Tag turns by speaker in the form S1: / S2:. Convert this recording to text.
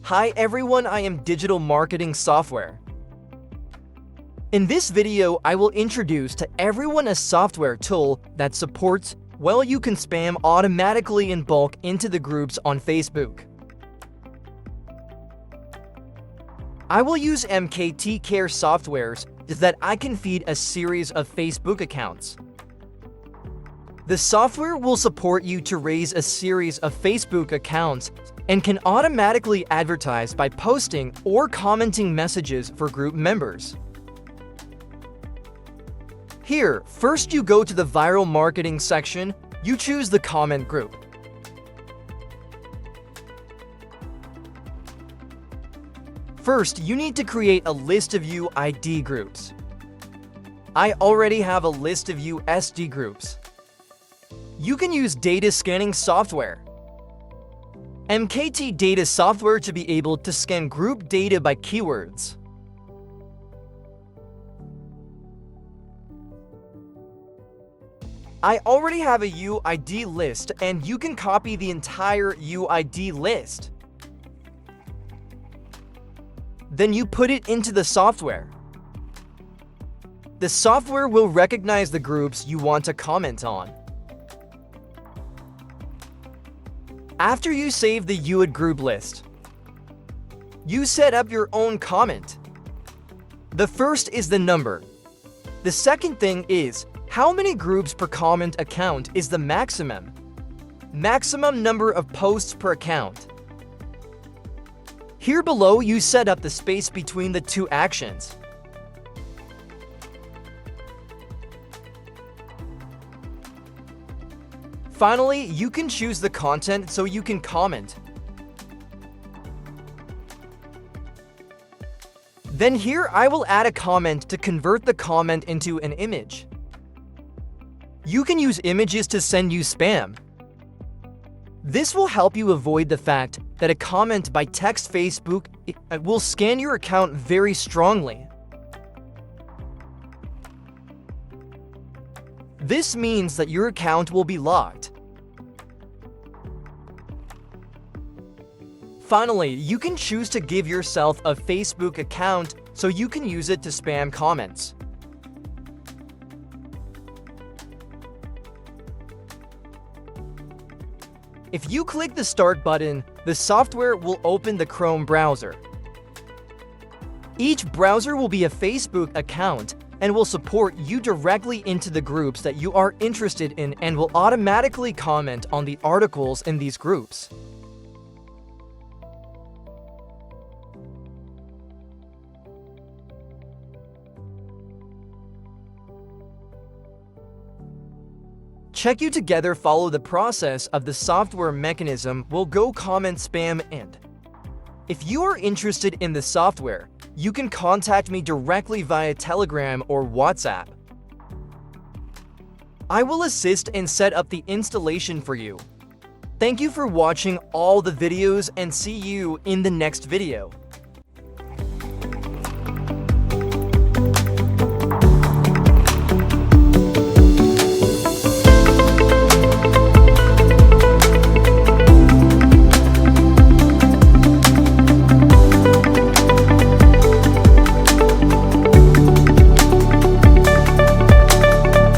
S1: Hi everyone, I am Digital Marketing Software. In this video, I will introduce to everyone a software tool that supports, well, you can spam automatically in bulk into the groups on Facebook. I will use MKT Care softwares so that I can feed a series of Facebook accounts. The software will support you to raise a series of Facebook accounts and can automatically advertise by posting or commenting messages for group members. Here, first you go to the viral marketing section, you choose the comment group. First, you need to create a list of UID groups. I already have a list of USD groups. You can use data scanning software. MKT data software to be able to scan group data by keywords. I already have a UID list and you can copy the entire UID list. Then you put it into the software. The software will recognize the groups you want to comment on. After you save the UID group list, you set up your own comment. The first is the number. The second thing is, how many groups per comment account is the maximum number of posts per account. Here below, you set up the space between the two actions. Finally, you can choose the content so you can comment. Then here I will add a comment to convert the comment into an image. You can use images to send you spam. This will help you avoid the fact that a comment by text Facebook will scan your account very strongly. This means that your account will be locked. Finally, you can choose to give yourself a Facebook account so you can use it to spam comments. If you click the Start button, the software will open the Chrome browser. Each browser will be a Facebook account and will support you directly into the groups that you are interested in and will automatically comment on the articles in these groups. Check you together follow the process of the software mechanism will go comment spam and. If you are interested in the software, you can contact me directly via Telegram or WhatsApp. I will assist and set up the installation for you. Thank you for watching all the videos and see you in the next video.